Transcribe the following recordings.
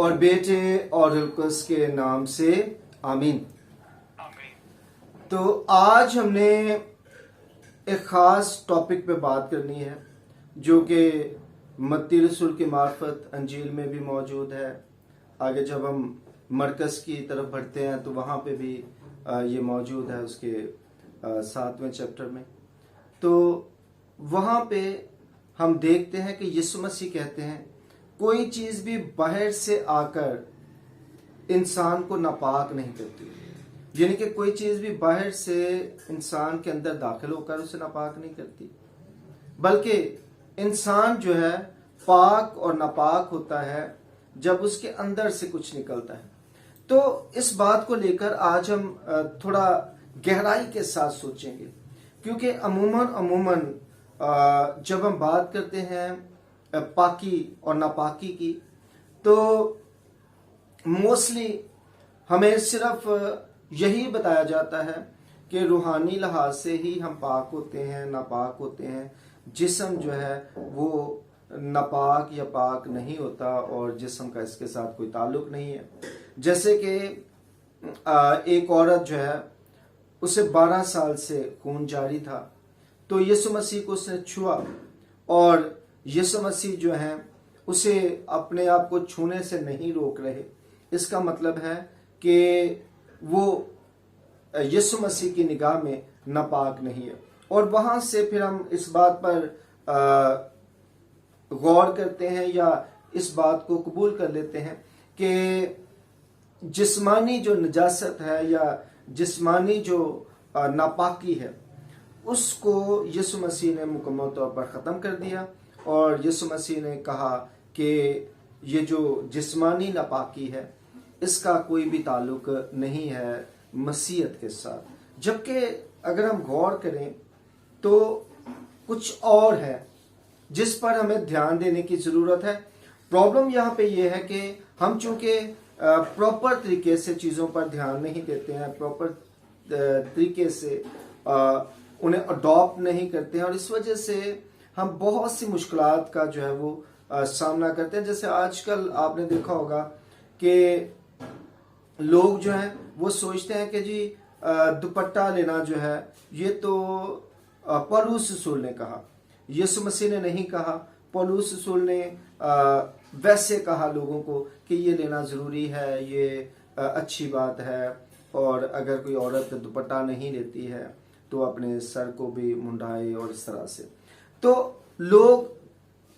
और बेटे और रुल्कुस के नाम से आमीन। तो आज हमने एक ख़ास टॉपिक पे बात करनी है जो कि मत्ती रसूल की मार्फत अंजील में भी मौजूद है। आगे जब हम मरकज़ की तरफ बढ़ते हैं तो वहाँ पे भी ये मौजूद है उसके 7वें चैप्टर में। तो वहाँ पे हम देखते हैं कि यीशु मसीह कहते हैं कोई चीज़ भी बाहर से आकर इंसान को नापाक नहीं करती, यानी कि कोई चीज़ भी बाहर से इंसान के अंदर दाखिल होकर उसे नापाक नहीं करती, बल्कि इंसान जो है पाक और नापाक होता है जब उसके अंदर से कुछ निकलता है। तो इस बात को लेकर आज हम थोड़ा गहराई के साथ सोचेंगे, क्योंकि अमूमन जब हम बात करते हैं पाकी और नापाकी की तो मोस्टली हमें सिर्फ यही बताया जाता है कि रूहानी लिहाज से ही हम पाक होते हैं, नापाक होते हैं। जिस्म जो है वो नापाक या पाक नहीं होता और जिस्म का इसके साथ कोई ताल्लुक नहीं है। जैसे कि एक औरत जो है उसे 12 साल से खून जारी था, तो यीशु मसीह को उसने छुआ और यीशु मसीह जो है उसे अपने आप को छूने से नहीं रोक रहे। इसका मतलब है कि वो यीशु मसीह की निगाह में नापाक नहीं है। और वहाँ से फिर हम इस बात पर गौर करते हैं या इस बात को कबूल कर लेते हैं कि जिस्मानी जो नजासत है या जिस्मानी जो नापाकी है उसको यीशु मसीह ने मुकम्मल तौर पर ख़त्म कर दिया। और यीशु मसीह ने कहा कि ये जो जिस्मानी नापाकी है इसका कोई भी ताल्लुक नहीं है मसीहत के साथ। जबकि अगर हम गौर करें तो कुछ और है जिस पर हमें ध्यान देने की ज़रूरत है। प्रॉब्लम यहाँ पे ये है कि हम चूंकि प्रॉपर तरीके से चीज़ों पर ध्यान नहीं देते हैं, प्रॉपर तरीके से उन्हें अडॉप्ट नहीं करते हैं, और इस वजह से हम बहुत सी मुश्किलात का जो है वो सामना करते हैं। जैसे आजकल आपने देखा होगा कि लोग जो हैं वो सोचते हैं कि जी दुपट्टा लेना जो है ये तो पौलुस रसूल ने कहा, यीशु मसीह ने नहीं कहा। पौलुस रसूल ने वैसे कहा लोगों को कि ये लेना ज़रूरी है, ये अच्छी बात है, और अगर कोई औरत दुपट्टा नहीं लेती है तो अपने सर को भी मुंडाए और इस तरह से। तो लोग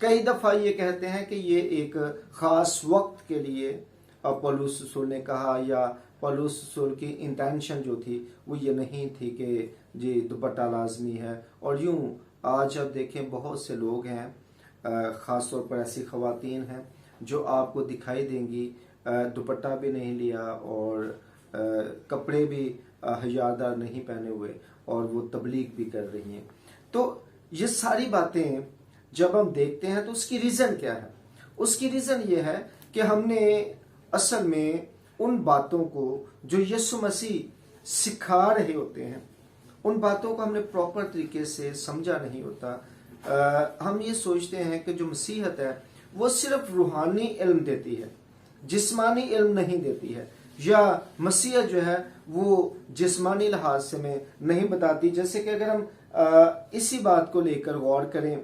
कई दफ़ा ये कहते हैं कि ये एक ख़ास वक्त के लिए पौलुस रसूल ने कहा, या पौलुस रसूल की इंटेंशन जो थी वो ये नहीं थी कि जी दुपट्टा लाजमी है। और यूं आज अब देखें बहुत से लोग हैं, ख़ास तौर पर ऐसी ख़वातीन हैं जो आपको दिखाई देंगी दुपट्टा भी नहीं लिया और कपड़े भी हयादार नहीं पहने हुए, और वो तबलीग भी कर रही हैं। तो ये सारी बातें जब हम देखते हैं तो उसकी रीज़न क्या है? उसकी रीज़न ये है कि हमने असल में उन बातों को जो यीशु मसीह सिखा रहे होते हैं उन बातों को हमने प्रॉपर तरीके से समझा नहीं होता। हम ये सोचते हैं कि जो मसीहत है वो सिर्फ रूहानी इल्म देती है, जिस्मानी इल्म नहीं देती है, या मसीहत जो है वो जिस्मानी लिहाज से में नहीं बताती। जैसे कि अगर हम इसी बात को लेकर गौर करें,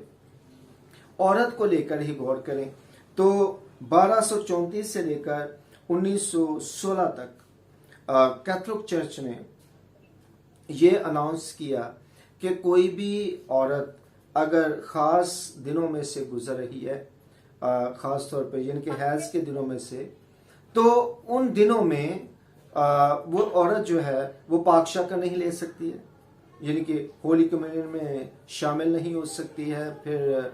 औरत को लेकर ही गौर करें, तो 1234 से लेकर 1916 तक कैथोलिक चर्च ने ये अनाउंस किया कि कोई भी औरत अगर ख़ास दिनों में से गुजर रही है, ख़ास तौर पे यानी कि हैज़ के दिनों में से, तो उन दिनों में वो औरत जो है वो पाक का नहीं ले सकती है, यानी कि होली कम्युनियन में शामिल नहीं हो सकती है, फिर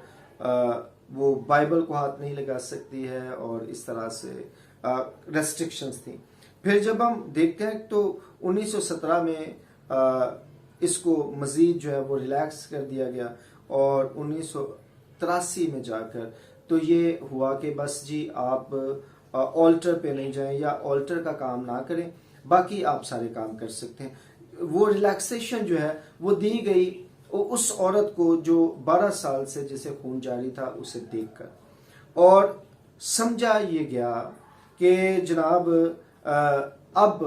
वो बाइबल को हाथ नहीं लगा सकती है, और इस तरह से रेस्ट्रिक्शंस थी। फिर जब हम देखते हैं तो 1917 में इसको मज़ीद जो है वो रिलैक्स कर दिया गया, और 1983 में जाकर तो ये हुआ कि बस जी आप ऑल्टर पे नहीं जाएं या ऑल्टर का काम ना करें, बाकी आप सारे काम कर सकते हैं। वो रिलैक्सेशन जो है वो दी गई उस औरत को जो 12 साल से जिसे खून जारी था उसे देखकर, और समझा ये गया कि जनाब अब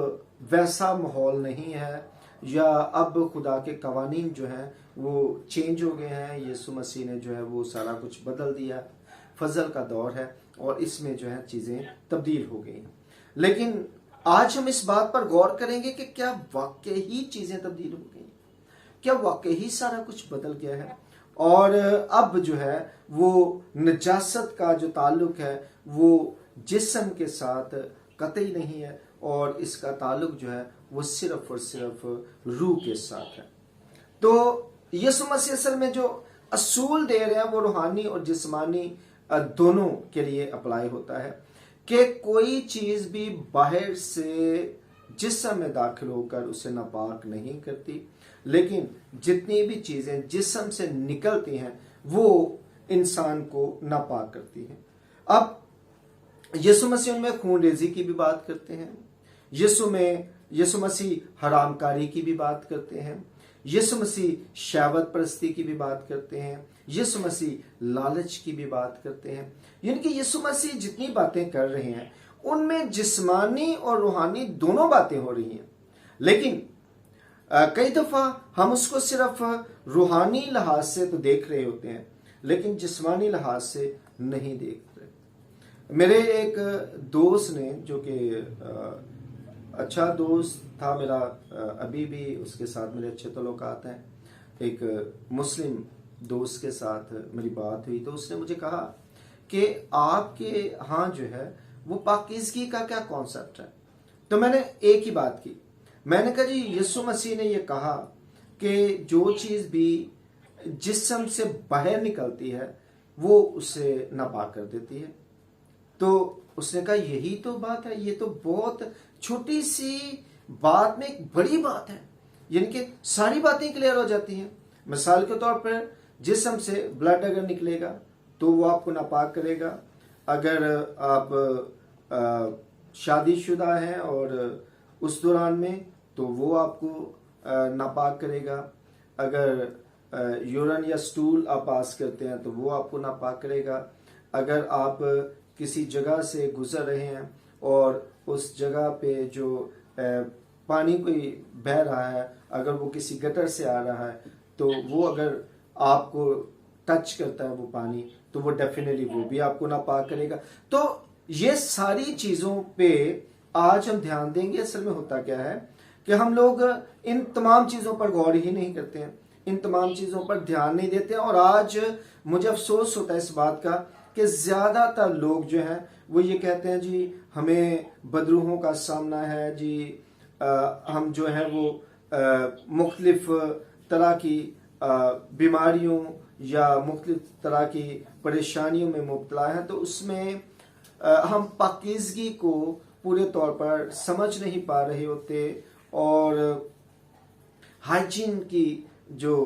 वैसा माहौल नहीं है, या अब खुदा के कवानीन जो हैं वो चेंज हो गए हैं, यीशु मसीह ने जो है वो सारा कुछ बदल दिया, फजल का दौर है और इसमें जो है चीज़ें तब्दील हो गई। लेकिन आज हम इस बात पर गौर करेंगे कि क्या वाकई ही चीज़ें तब्दील हो गई, क्या वाकई ही सारा कुछ बदल गया है, और अब जो है वो नजासत का जो ताल्लुक है वो जिस्म के साथ कतई नहीं है, और इसका ताल्लुक जो है वो सिर्फ और सिर्फ रूह के साथ है। तो यीशु मसीह असल में जो असूल दे रहे हैं वो रूहानी और जिस्मानी दोनों के लिए अप्लाई होता है, कि कोई चीज भी बाहर से जिस्म में दाखिल होकर उसे नापाक नहीं करती, लेकिन जितनी भी चीजें जिस्म से निकलती हैं वो इंसान को नापाक करती हैं। अब यीशु मसीह उनमें खून रेजी की भी बात करते हैं, यीशु मसीह हरामकारी की भी बात करते हैं, यीशु मसीह शहवत परस्ती की भी बात करते हैं, यीशु मसीह लालच की भी बात करते हैं। यानी कि यीशु मसीह जितनी बातें कर रहे हैं उनमें जिस्मानी और रूहानी दोनों बातें हो रही हैं, लेकिन कई दफा हम उसको सिर्फ रूहानी लिहाज से तो देख रहे होते हैं, लेकिन जिस्मानी लिहाज से नहीं देख रहे। मेरे एक दोस्त ने, जो कि अच्छा दोस्त था मेरा, अभी भी उसके साथ मेरे अच्छे तल्लुकात हैं, एक मुस्लिम दोस्त के साथ मेरी बात हुई तो उसने मुझे कहा कि आपके यहाँ जो है वो पाकीज़गी का क्या कॉन्सेप्ट है। तो मैंने एक ही बात की, मैंने कहा जी यीशु मसीह ने ये कहा कि जो चीज़ भी जिस्म से बाहर निकलती है वो उसे नापाक कर देती है। तो उसने कहा यही तो बात है, ये तो बहुत छोटी सी बात में एक बड़ी बात है, यानी कि सारी बातें क्लियर हो जाती हैं। मिसाल के तौर पर जिस्म से ब्लड अगर निकलेगा तो वो आपको नापाक करेगा, अगर आप शादीशुदा हैं और उस दौरान में तो वो आपको नापाक करेगा, अगर यूरिन या स्टूल आप पास करते हैं तो वो आपको नापाक करेगा, अगर आप किसी जगह से गुजर रहे हैं और उस जगह पे जो पानी कोई बह रहा है, अगर वो किसी गटर से आ रहा है तो वो अगर आपको टच करता है वो पानी, तो वो डेफिनेटली वो भी आपको नापाक करेगा। तो ये सारी चीज़ों पे आज हम ध्यान देंगे। असल में होता क्या है कि हम लोग इन तमाम चीज़ों पर गौर ही नहीं करते हैं, इन तमाम चीज़ों पर ध्यान नहीं देते हैं, और आज मुझे अफसोस होता है इस बात का कि ज़्यादातर लोग जो हैं वो ये कहते हैं जी हमें बदरूहों का सामना है जी, हम जो है वो मुख्तलिफ तरह की बीमारियों या मुख्तलिफ तरह की परेशानियों में मुब्तला हैं, तो उसमें हम पाकीज़गी को पूरे तौर पर समझ नहीं पा रहे होते, और हाइजीन की जो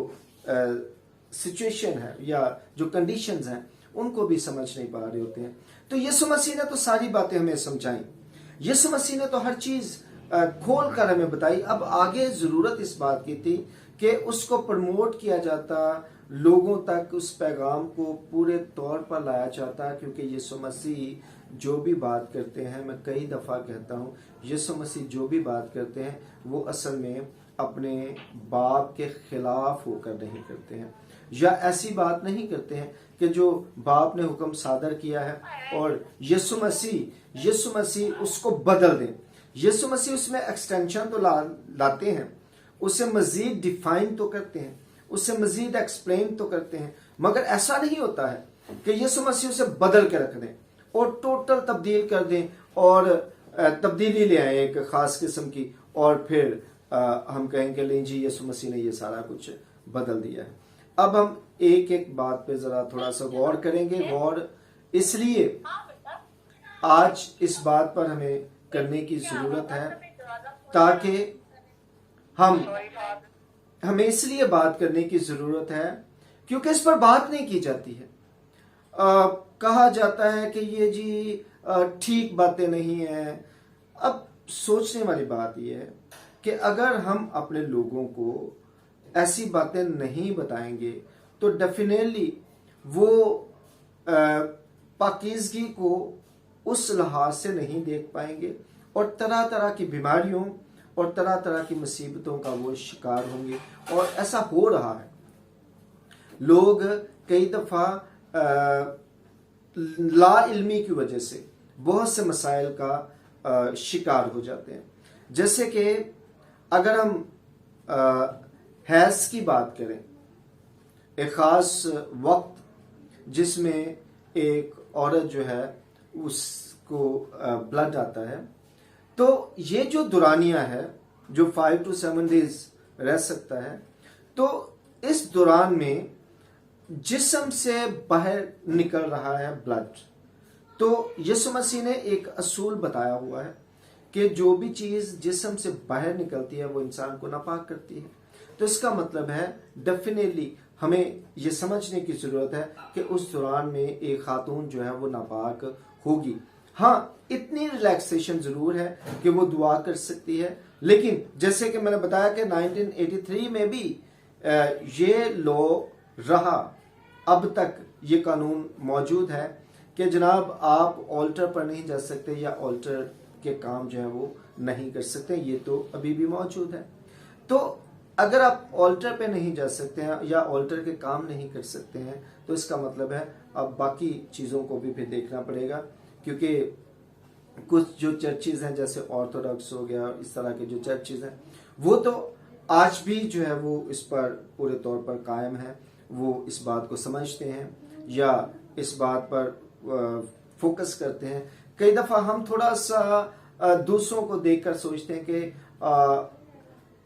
सिचुएशन है या जो कंडीशंस हैं उनको भी समझ नहीं पा रहे होते हैं। तो यीशु मसीह ने तो सारी बातें हमें समझाई, यीशु मसीह ने तो हर चीज़ खोल कर हमें बताई। अब आगे ज़रूरत इस बात की थी कि उसको प्रमोट किया जाता, लोगों तक उस पैगाम को पूरे तौर पर लाया जाता, क्योंकि यीशु मसीह जो भी बात करते हैं, मैं कई दफ़ा कहता हूँ, यीशु मसीह जो भी बात करते हैं वो असल में अपने बाप के खिलाफ होकर नहीं करते हैं, या ऐसी बात नहीं करते हैं कि जो बाप ने हुक्म सादर किया है और यीशु मसीह उसको बदल दें। यीशु मसीह उसमें एक्सटेंशन तो लाते हैं, उसे मजीद डिफाइन तो करते हैं, उसे मजीद एक्सप्लेन तो करते हैं, मगर ऐसा नहीं होता है कि यीशु मसीह उसे बदल के रख दें और टोटल तब्दील कर दें और तब्दीली ले आए एक खास किस्म की, और फिर हम कहेंगे लें जी यीशु मसीह ने ये सारा कुछ बदल दिया है। अब हम एक एक बात पे जरा थोड़ा सा गौर करेंगे, गौर इसलिए आज इस बात पर हमें करने की जरूरत है ताकि हमें इसलिए बात करने की जरूरत है क्योंकि इस पर बात नहीं की जाती है। कहा जाता है कि ये जी ठीक बातें नहीं है। अब सोचने वाली बात यह है कि अगर हम अपने लोगों को ऐसी बातें नहीं बताएंगे तो डेफिनेटली वो पाकीज़गी को उस लिहाज से नहीं देख पाएंगे और तरह तरह की बीमारियों और तरह तरह की मुसीबतों का वो शिकार होंगे। और ऐसा हो रहा है, लोग कई दफ़ा ला इल्मी की वजह से बहुत से मसाइल का शिकार हो जाते हैं। जैसे कि अगर हम हैज़ की बात करें, एक ख़ास वक्त जिसमें एक औरत जो है उसको ब्लड आता है, तो ये जो दुरानिया है जो 5 to 7 days रह सकता है, तो इस दौरान में जिस्म से बाहर निकल रहा है ब्लड। तो यीशु मसीह ने एक असूल बताया हुआ है कि जो भी चीज़ जिस्म से बाहर निकलती है वो इंसान को नापाक करती है। तो इसका मतलब है डेफिनेटली हमें ये समझने की ज़रूरत है कि उस दौरान में एक खातून जो है वो नापाक होगी। हाँ, इतनी रिलैक्सेशन ज़रूर है कि वो दुआ कर सकती है, लेकिन जैसे कि मैंने बताया कि 1983 में भी ये लॉ रहा, अब तक ये कानून मौजूद है कि जनाब आप ऑल्टर पर नहीं जा सकते या ऑल्टर के काम जो है वो नहीं कर सकते, ये तो अभी भी मौजूद है। तो अगर आप ऑल्टर पे नहीं जा सकते हैं या ऑल्टर के काम नहीं कर सकते हैं, तो इसका मतलब है अब बाकी चीज़ों को भी फिर देखना पड़ेगा, क्योंकि कुछ जो चर्चेज हैं जैसे ऑर्थोडॉक्स हो गया, इस तरह के जो चर्चेज हैं वो तो आज भी जो है वो इस पर पूरे तौर पर कायम है, वो इस बात को समझते हैं या इस बात पर फोकस करते हैं। कई दफ़ा हम थोड़ा सा दूसरों को देखकर सोचते हैं कि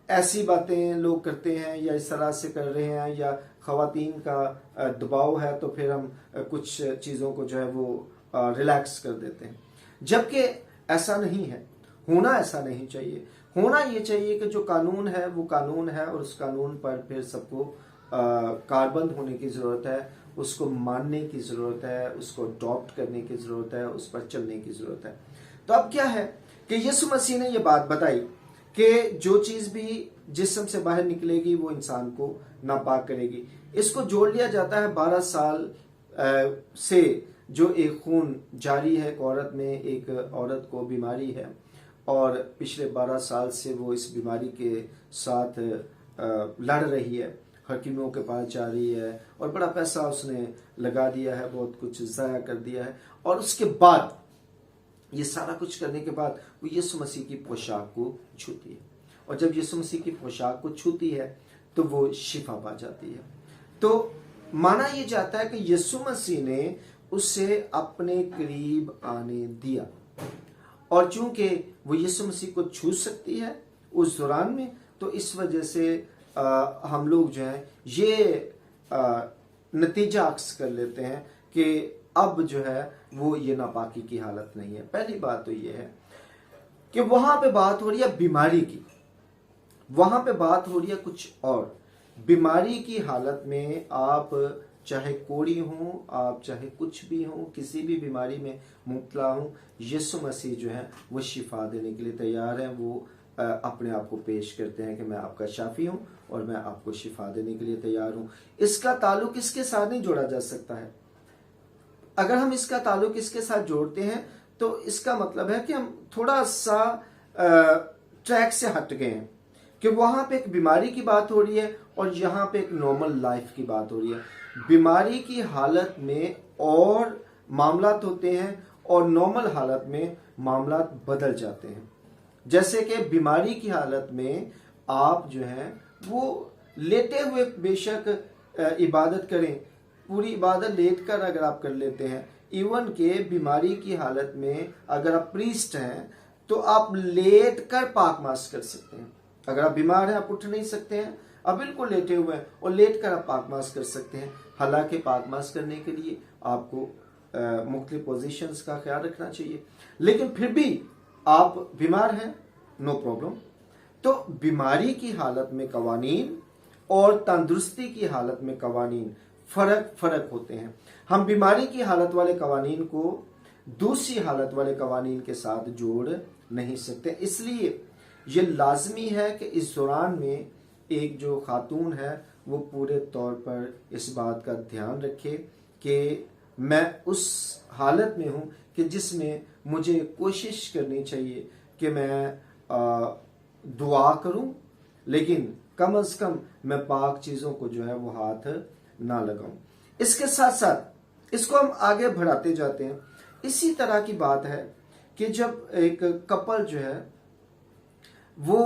ऐसी बातें लोग करते हैं या इस तरह से कर रहे हैं या ख़वातीन का दबाव है, तो फिर हम कुछ चीज़ों को जो है वो रिलैक्स कर देते हैं, जबकि ऐसा नहीं है। होना ऐसा नहीं चाहिए। होना ये चाहिए कि जो कानून है वो कानून है और उस कानून पर फिर सबको कारबंद होने की ज़रूरत है, उसको मानने की ज़रूरत है, उसको अडॉप्ट करने की ज़रूरत है, उस पर चलने की ज़रूरत है। तो अब क्या है कि यीशु मसीह ने ये बात बताई कि जो चीज़ भी जिस्म से बाहर निकलेगी वो इंसान को नापाक करेगी। इसको जोड़ लिया जाता है 12 साल से जो एक खून जारी है एक औरत में, एक औरत को बीमारी है और पिछले 12 साल से वो इस बीमारी के साथ लड़ रही है, हकीमों के पास जा रही है और बड़ा पैसा उसने लगा दिया है, बहुत कुछ ज़ाया कर दिया है, और उसके बाद ये सारा कुछ करने के बाद वो यीशु मसीह की पोशाक को छूती है, और जब यीशु मसीह की पोशाक को छूती है तो वो शिफा पा जाती है। तो माना यह जाता है कि यीशु मसीह ने उसे अपने करीब आने दिया, और चूंकि वो यीशु मसीह को छू सकती है उस दौरान में, तो इस वजह से हम लोग जो है ये नतीजा अक्स कर लेते हैं कि अब जो है वो ये नापाकी की हालत नहीं है। पहली बात तो ये है कि वहां पे बात हो रही है बीमारी की, वहां पे बात हो रही है कुछ और। बीमारी की हालत में आप चाहे कोढ़ी हो, आप चाहे कुछ भी हो, किसी भी बीमारी में मुब्तला हो, यीशु मसीह जो है वो शिफा देने के लिए तैयार है। वो अपने आप को पेश करते हैं कि मैं आपका शाफी हूं और मैं आपको शिफा देने के लिए तैयार हूं। इसका ताल्लुक इसके साथ नहीं जोड़ा जा सकता है। अगर हम इसका ताल्लुक इसके साथ जोड़ते हैं तो इसका मतलब है कि हम थोड़ा सा ट्रैक से हट गए हैं, कि वहां पे एक बीमारी की बात हो रही है और यहाँ पे एक नॉर्मल लाइफ की बात हो रही है। बीमारी की हालत में और मामलात होते हैं और नॉर्मल हालत में मामलात बदल जाते हैं। जैसे कि बीमारी की हालत में आप जो है वो लेटे हुए बेशक इबादत करें, पूरी इबादत लेट कर अगर आप कर लेते हैं, इवन के बीमारी की हालत में अगर आप प्रीस्ट हैं तो आप लेट कर पाक मास कर सकते हैं। अगर आप बीमार हैं, आप उठ नहीं सकते हैं, आप बिल्कुल लेटे हुए हैं और लेट कर आप पाक मास कर सकते हैं। हालांकि पाक मास करने के लिए आपको मुख्तलिफ पोजीशंस का ख्याल रखना चाहिए, लेकिन फिर भी आप बीमार हैं, नो प्रॉब्लम। तो बीमारी की हालत में कवानीन और तंदुरुस्ती की हालत में कवानीन फर्क होते हैं। हम बीमारी की हालत वाले कवानीन को दूसरी हालत वाले कवानीन के साथ जोड़ नहीं सकते। इसलिए ये लाजमी है कि इस दौरान में एक जो खातून है वो पूरे तौर पर इस बात का ध्यान रखे कि मैं उस हालत में हूं कि जिसमें मुझे कोशिश करनी चाहिए कि मैं दुआ करूं, लेकिन कम से कम मैं पाक चीजों को जो है वो हाथ ना लगाऊं। इसके साथ साथ इसको हम आगे बढ़ाते जाते हैं। इसी तरह की बात है कि जब एक कपल जो है वो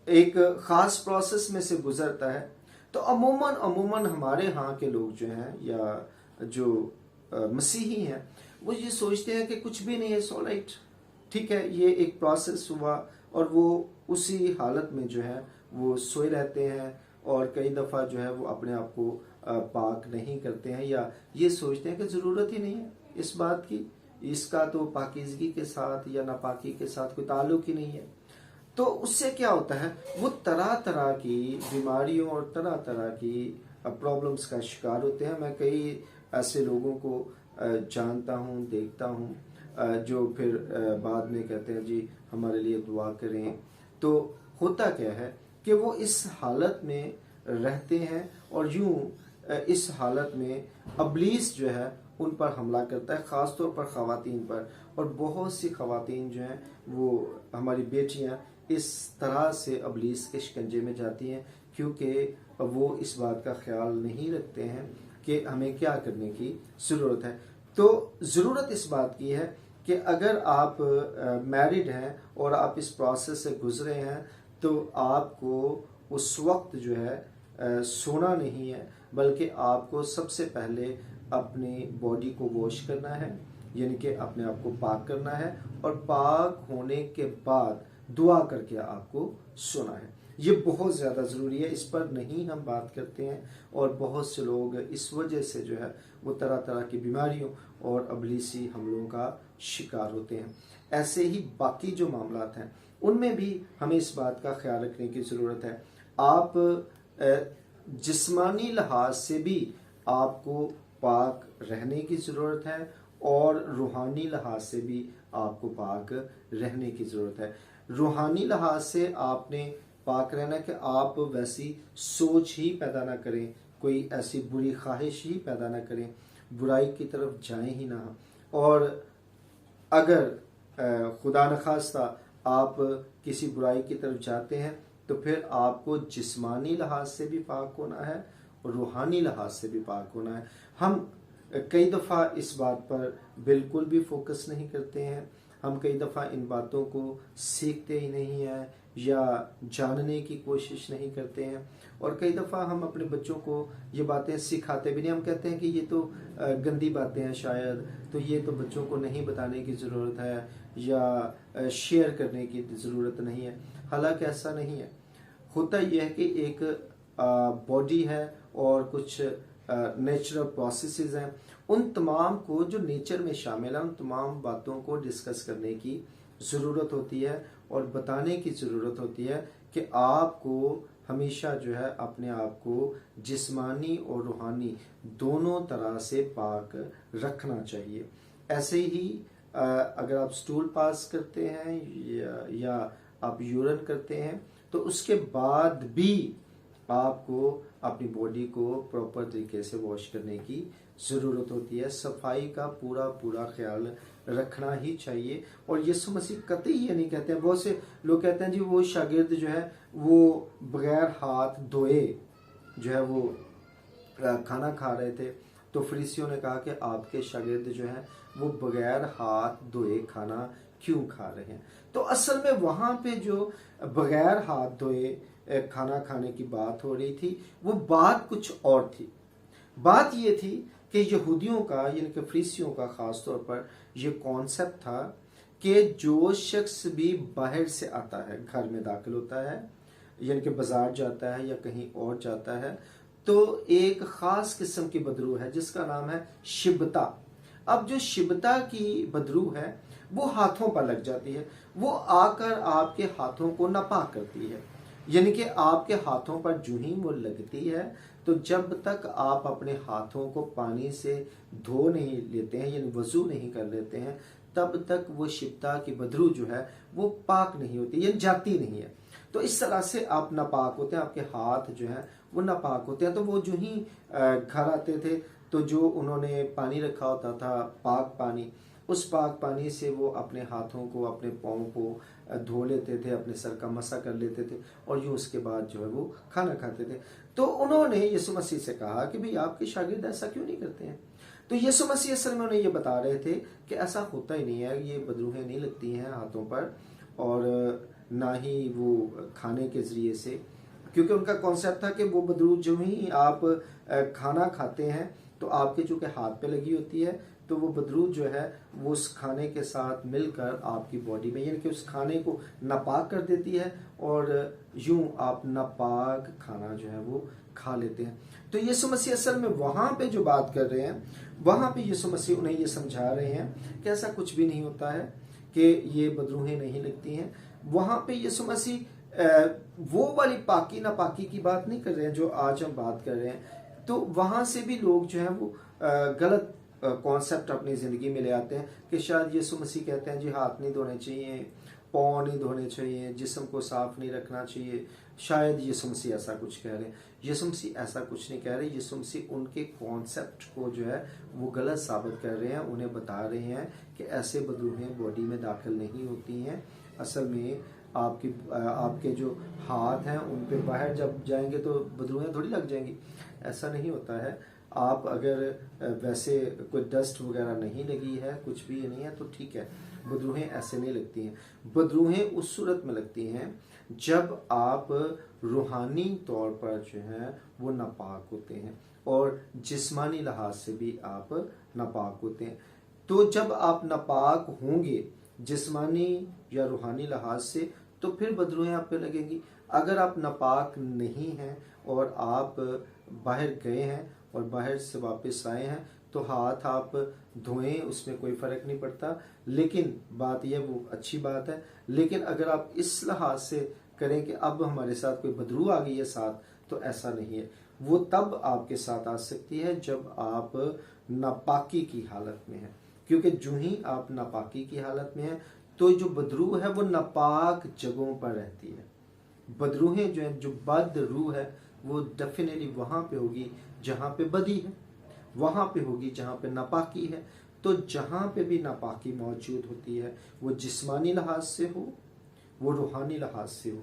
एक खास प्रोसेस में से गुजरता है, तो अमूमन हमारे यहाँ के लोग जो हैं या जो मसीही हैं, वो ये सोचते हैं कि कुछ भी नहीं है, सो राइट, ठीक है, ये एक प्रोसेस हुआ और वो उसी हालत में जो है वो सोए रहते हैं, और कई दफ़ा जो है वो अपने आप को पाक नहीं करते हैं, या ये सोचते हैं कि ज़रूरत ही नहीं है इस बात की, इसका तो पाकीज़गी के साथ या नापाकी के साथ कोई ताल्लुक ही नहीं है। तो उससे क्या होता है, वो तरह तरह की बीमारियों और तरह तरह की प्रॉब्लम्स का शिकार होते हैं। मैं कई ऐसे लोगों को जानता हूँ, देखता हूँ, जो फिर बाद में कहते हैं जी हमारे लिए दुआ करें। तो होता क्या है कि वो इस हालत में रहते हैं और यूं इस हालत में अबलीस जो है उन पर हमला करता है, ख़ास तौर पर ख़वातीन पर। और बहुत सी ख़वातीन जो हैं वो हमारी बेटियां इस तरह से अबलीस के शिकंजे में जाती हैं, क्योंकि वो इस बात का ख्याल नहीं रखते हैं कि हमें क्या करने की ज़रूरत है। तो ज़रूरत इस बात की है कि अगर आप मैरिड हैं और आप इस प्रोसेस से गुजरे हैं, तो आपको उस वक्त जो है सोना नहीं है, बल्कि आपको सबसे पहले अपनी बॉडी को वॉश करना है, यानी कि अपने आप को पाक करना है, और पाक होने के बाद दुआ करके आपको सोना है। ये बहुत ज़्यादा ज़रूरी है, इस पर नहीं हम बात करते हैं, और बहुत से लोग इस वजह से जो है वो तरह तरह की बीमारियों और अबलीसी हमलों का शिकार होते हैं। ऐसे ही बाकी जो मामलात हैं उनमें भी हमें इस बात का ख्याल रखने की ज़रूरत है। आप जिस्मानी लिहाज से भी आपको पाक रहने की ज़रूरत है, और रूहानी लिहाज से भी आपको पाक रहने की ज़रूरत है। रूहानी लिहाज से आपने पाक रहना कि आप वैसी सोच ही पैदा ना करें, कोई ऐसी बुरी ख्वाहिश ही पैदा ना करें, बुराई की तरफ जाएं ही ना। और अगर खुदा न खास्ता आप किसी बुराई की तरफ जाते हैं, तो फिर आपको जिस्मानी लिहाज से भी पाक होना है और रूहानी लिहाज से भी पाक होना है। हम कई दफ़ा इस बात पर बिल्कुल भी फोकस नहीं करते हैं, हम कई दफ़ा इन बातों को सीखते ही नहीं हैं या जानने की कोशिश नहीं करते हैं, और कई दफ़ा हम अपने बच्चों को ये बातें सिखाते भी नहीं। हम कहते हैं कि ये तो गंदी बातें हैं शायद, तो ये तो बच्चों को नहीं बताने की ज़रूरत है या शेयर करने की ज़रूरत नहीं है। हालांकि ऐसा नहीं है। होता यह है कि एक बॉडी है और कुछ नेचुरल प्रोसेसेस हैं, उन तमाम को जो नेचर में शामिल है, उन तमाम बातों को डिस्कस करने की ज़रूरत होती है और बताने की ज़रूरत होती है कि आपको हमेशा जो है अपने आप को जिस्मानी और रूहानी दोनों तरह से पाक रखना चाहिए। ऐसे ही अगर आप स्टूल पास करते हैं या आप यूरिन करते हैं, तो उसके बाद भी आपको अपनी बॉडी को प्रॉपर तरीके से वॉश करने की ज़रूरत होती है। सफाई का पूरा पूरा ख्याल रखना ही चाहिए। और यीशु मसीह कतई ये नहीं कहते हैं, बहुत से लोग कहते हैं जी वो शागिर्द जो है वो बगैर हाथ धोए जो है वो खाना खा रहे थे, तो फरीसियों ने कहा कि आपके शागिर्द जो हैं वो बगैर हाथ धोए खाना क्यों खा रहे हैं। तो असल में वहाँ पे जो बगैर हाथ धोए खाना खाने की बात हो रही थी, वो बात कुछ और थी। बात ये थी कि यहूदियों का यानी कि फरीसियों का खास तौर पर यह कॉन्सेप्ट था कि जो शख्स भी बाहर से आता है, घर में दाखिल होता है, यानी कि बाजार जाता है या कहीं और जाता है, तो एक खास किस्म की बदरू है जिसका नाम है शिबता। अब जो शिबता की बदरू है वो हाथों पर लग जाती है, वो आकर आपके हाथों को नापाक करती है, यानी कि आपके हाथों पर जो ही वो लगती है, तो जब तक आप अपने हाथों को पानी से धो नहीं लेते हैं यानी वजू नहीं कर लेते हैं, तब तक वो शिबता की बदरू जो है वो पाक नहीं होती, यानी जाती नहीं है। तो इस तरह से आप नापाक होते हैं, आपके हाथ जो है वो नापाक होते हैं। तो वो जो ही घर आते थे तो जो उन्होंने पानी रखा होता था पाक पानी, उस पाक पानी से वो अपने हाथों को अपने पाँव को धो लेते थे, अपने सर का मसा कर लेते थे और यूँ उसके बाद जो है वो खाना खाते थे। तो उन्होंने यीशु मसीह से कहा कि भाई आपके शागिर्द ऐसा क्यों नहीं करते हैं। तो यीशु मसीह असल में उन्हें ये बता रहे थे कि ऐसा होता ही नहीं है, ये बदरूहें नहीं लगती हैं हाथों पर और ना ही वो खाने के ज़रिए से, क्योंकि उनका कॉन्सेप्ट था कि वो बदरूह जो ही आप खाना खाते हैं तो आपके चूँकि हाथ पे लगी होती है तो वो बदरूह जो है वो उस खाने के साथ मिलकर आपकी बॉडी में, यानी कि उस खाने को नापाक कर देती है और यूं आप नापाक खाना जो है वो खा लेते हैं। तो यीशु मसीह असल में वहाँ पे जो बात कर रहे हैं, वहाँ पे यीशु मसीह उन्हें ये समझा रहे हैं कि ऐसा कुछ भी नहीं होता है कि ये बदरूहें नहीं लगती हैं। वहाँ पे यीशु मसीह वो वाली पाकी नापाकी की बात नहीं कर रहे हैं जो आज हम बात कर रहे हैं। तो वहाँ से भी लोग जो है वो गलत कॉन्सेप्ट अपनी ज़िंदगी में ले आते हैं कि शायद यीशु मसीह कहते हैं जी हाथ नहीं धोने चाहिए, पाँव नहीं धोने चाहिए, जिस्म को साफ नहीं रखना चाहिए। शायद यीशु मसीह ऐसा कुछ कह रहे हैं। यीशु मसीह ऐसा कुछ नहीं कह रहे। यीशु मसीह उनके कॉन्सेप्ट को जो है वो गलत साबित कर रहे हैं। उन्हें बता रहे हैं कि ऐसे बदरूहें बॉडी में दाखिल नहीं होती हैं। असल में आपके जो हाथ हैं उन पे बाहर जब जाएंगे तो बदरूहें थोड़ी लग जाएंगी, ऐसा नहीं होता है। आप अगर वैसे कोई डस्ट वगैरह नहीं लगी है, कुछ भी नहीं है तो ठीक है, बदरूहें ऐसे नहीं लगती हैं। बदरूहें उस सूरत में लगती हैं जब आप रूहानी तौर पर जो है वो नापाक होते हैं और जिस्मानी लिहाज से भी आप नापाक होते हैं। तो जब आप नापाक होंगे जिस्मानी या रूहानी लिहाज से तो फिर बदरूहें आप पे लगेंगी। अगर आप नापाक नहीं हैं और आप बाहर गए हैं और बाहर से वापस आए हैं तो हाथ आप धोएं, उसमें कोई फ़र्क नहीं पड़ता। लेकिन बात यह वो अच्छी बात है, लेकिन अगर आप इस लिहाज से करें कि अब हमारे साथ कोई बदरूह आ गई है साथ, तो ऐसा नहीं है। वो तब आपके साथ आ सकती है जब आप नापाकी की हालत में हैं, क्योंकि जो ही आप नापाकी की हालत में हैं तो जो बदरूह है वो नापाक जगहों पर रहती है। बदरूहें जो है, जो बद रूह है, वो डेफिनेटली वहाँ पे होगी जहाँ पे बदी है, वहाँ पे होगी जहाँ पे नापाकी है। तो जहाँ पे भी नापाकी मौजूद होती है, वो जिस्मानी लिहाज से हो, वो रूहानी लिहाज से हो,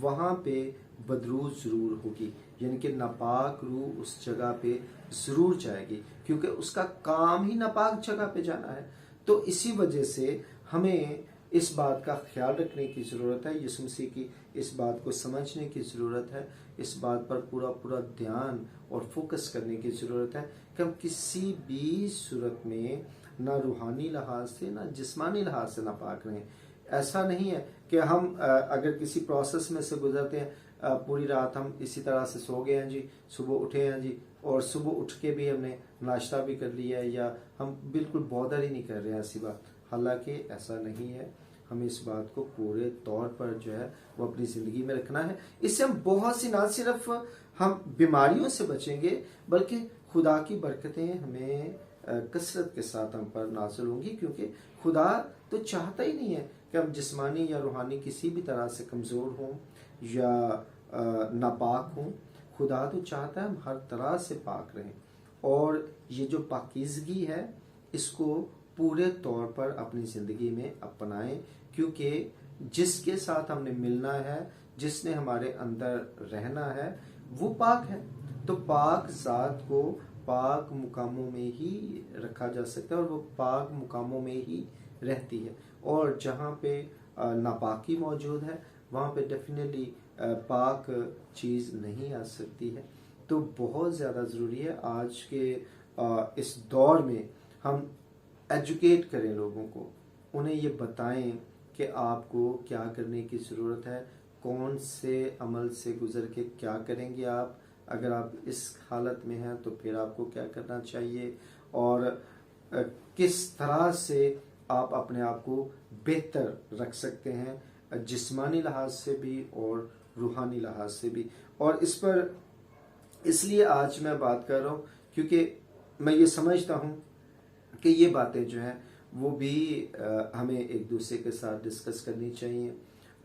वहाँ पे बदरूह ज़रूर होगी, यानी कि नापाक रूह उस जगह पे ज़रूर जाएगी, क्योंकि उसका काम ही नापाक जगह पे जाना है। तो इसी वजह से हमें इस बात का ख्याल रखने की ज़रूरत है, यीशु मसीह की इस बात को समझने की ज़रूरत है, इस बात पर पूरा पूरा ध्यान और फोकस करने की ज़रूरत है कि हम किसी भी सूरत में ना रूहानी लिहाज से ना जिस्मानी लिहाज से नापाक रहें। ऐसा नहीं है कि हम अगर किसी प्रोसेस में से गुजरते हैं, पूरी रात हम इसी तरह से सो गए हैं जी, सुबह उठे हैं जी, और सुबह उठ के भी हमने नाश्ता भी कर लिया है, या हम बिल्कुल बॉदर ही नहीं कर रहे हैं ऐसी बात। हालांकि ऐसा नहीं है। हमें इस बात को पूरे तौर पर जो है वो अपनी ज़िंदगी में रखना है। इससे हम बहुत सी, ना सिर्फ हम बीमारियों से बचेंगे बल्कि खुदा की बरकतें हमें कसरत के साथ हम पर नाज़िल होंगी, क्योंकि खुदा तो चाहता ही नहीं है कि हम जिस्मानी या रूहानी किसी भी तरह से कमज़ोर हों या नापाक हों। खुदा तो चाहता है हम हर तरह से पाक रहें, और ये जो पाकीज़गी है इसको पूरे तौर पर अपनी ज़िंदगी में अपनाएं, क्योंकि जिसके साथ हमने मिलना है, जिसने हमारे अंदर रहना है, वो पाक है। तो पाक ज़ात को पाक मुकामों में ही रखा जा सकता है और वो पाक मुकामों में ही रहती है। और जहाँ पे नापाकी मौजूद है वहाँ पे डेफिनेटली पाक चीज़ नहीं आ सकती है। तो बहुत ज़्यादा ज़रूरी है आज के इस दौर में हम एजुकेट करें लोगों को, उन्हें ये बताएं कि आपको क्या करने की ज़रूरत है, कौन से अमल से गुज़र के क्या करेंगे आप, अगर आप इस हालत में हैं तो फिर आपको क्या करना चाहिए, और किस तरह से आप अपने आप को बेहतर रख सकते हैं जिस्मानी लिहाज से भी और रूहानी लिहाज से भी। और इस पर इसलिए आज मैं बात कर रहा हूँ क्योंकि मैं ये समझता हूँ कि ये बातें जो हैं वो भी हमें एक दूसरे के साथ डिस्कस करनी चाहिए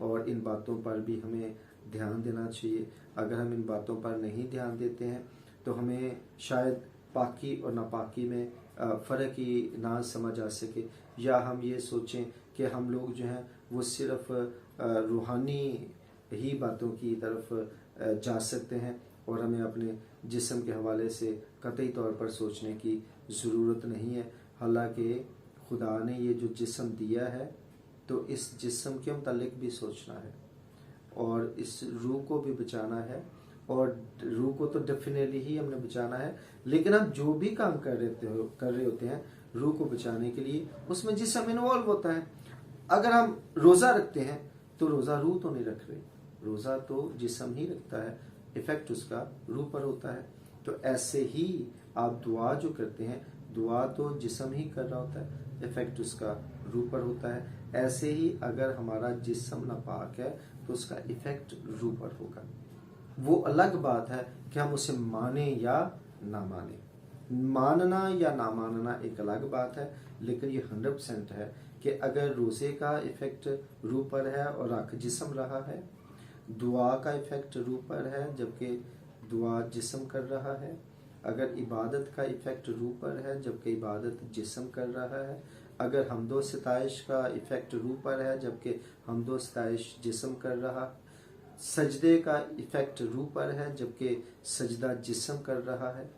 और इन बातों पर भी हमें ध्यान देना चाहिए। अगर हम इन बातों पर नहीं ध्यान देते हैं तो हमें शायद पाकी और नापाकी में फ़र्क ही ना समझ आ सके, या हम ये सोचें कि हम लोग जो हैं वो सिर्फ रूहानी ही बातों की तरफ जा सकते हैं और हमें अपने जिस्म के हवाले से कतई तौर पर सोचने की ज़रूरत नहीं है। हालांकि खुदा ने ये जो जिस्म दिया है तो इस जिस्म के मुतालिक भी सोचना है और इस रूह को भी बचाना है, और रूह को तो डेफिनेटली ही हमने बचाना है, लेकिन हम जो भी काम कर रहे होते हैं रूह को बचाने के लिए उसमें जिस्म इन्वॉल्व होता है। अगर हम रोज़ा रखते हैं तो रोज़ा रूह तो नहीं रख रहे, रोज़ा तो जिस्म ही रखता है, इफेक्ट उसका रूह पर होता है। तो ऐसे ही आप दुआ जो करते हैं, दुआ तो जिस्म ही कर रहा होता है, इफेक्ट उसका रूह पर होता है। ऐसे ही अगर हमारा जिस्म नापाक है तो उसका इफेक्ट रूह पर होगा। वो अलग बात है कि हम उसे माने या ना माने, मानना या ना मानना एक अलग बात है, लेकिन ये 100% है कि अगर रोज़े का इफेक्ट रूह पर है और आँख जिस्म रहा है, दुआ का इफेक्ट रूह पर है जबकि दुआ जिस्म कर रहा है, अगर इबादत का इफेक्ट रूह पर है जबकि इबादत जिस्म कर रहा है, अगर हमदो सताइश का इफेक्ट रूह पर है जबकि हमदो सताइश जिस्म कर रहा, सजदे का इफेक्ट रूह पर है जबकि सजदा जिस्म कर रहा है,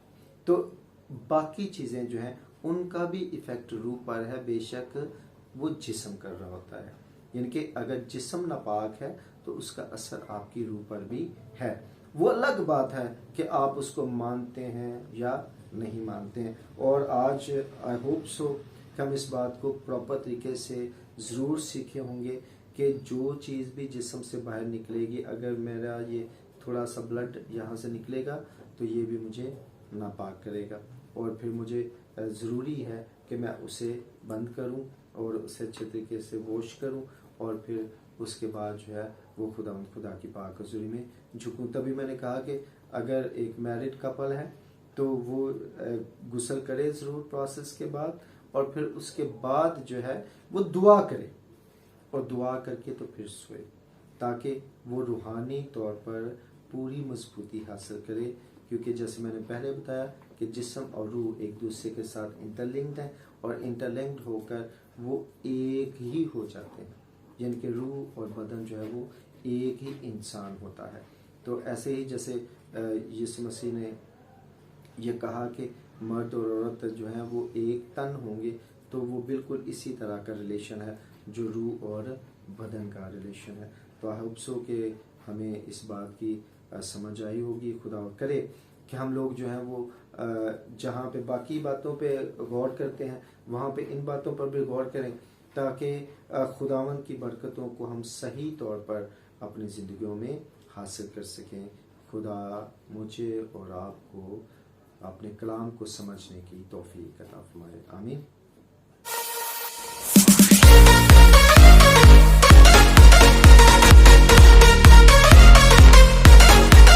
तो बाकी चीज़ें जो हैं उनका भी इफेक्ट रूह पर है, बेशक वो जिस्म कर रहा होता है। यानी कि अगर जिस्म नापाक है तो उसका असर आपकी रूह पर भी है। वो अलग बात है कि आप उसको मानते हैं या नहीं मानते हैं। और आज आई होप सो कि हम इस बात को प्रॉपर तरीके से ज़रूर सीखे होंगे कि जो चीज़ भी जिस्म से बाहर निकलेगी, अगर मेरा ये थोड़ा सा ब्लड यहाँ से निकलेगा तो ये भी मुझे नापाक करेगा, और फिर मुझे ज़रूरी है कि मैं उसे बंद करूं और उसे अच्छे तरीके से वॉश करूं, और फिर उसके बाद जो है वो खुदा की पाक हज़ूरी में झुकूं। तभी मैंने कहा कि अगर एक मैरिड कपल है तो वो गुस्ल करे ज़रूर प्रोसेस के बाद, और फिर उसके बाद जो है वो दुआ करे, और दुआ करके तो फिर सोए, ताकि वो रूहानी तौर पर पूरी मजबूती हासिल करे। क्योंकि जैसे मैंने पहले बताया कि जिस्म और रूह एक दूसरे के साथ इंटरलिंक्ड हैं, और इंटरलिंक्ड होकर वो एक ही हो जाते हैं, यानी कि रूह और बदन जो है वो एक ही इंसान होता है। तो ऐसे ही जैसे यीशु मसीह ने ये कहा कि मर्द और औरत जो है वो एक तन होंगे, तो वो बिल्कुल इसी तरह का रिलेशन है जो रूह और बदन का रिलेशन है। तो आई होप सो कि हमें इस बात की समझ आई होगी। खुदा करे कि हम लोग जो हैं वो जहाँ पे बाकी बातों पे गौर करते हैं वहाँ पे इन बातों पर भी गौर करें, ताकि खुदावंद की बरकतों को हम सही तौर पर अपनी ज़िंदगियों में हासिल कर सकें। खुदा मुझे और आपको अपने कलाम को समझने की तौफीक अता फरमाए। आमीन।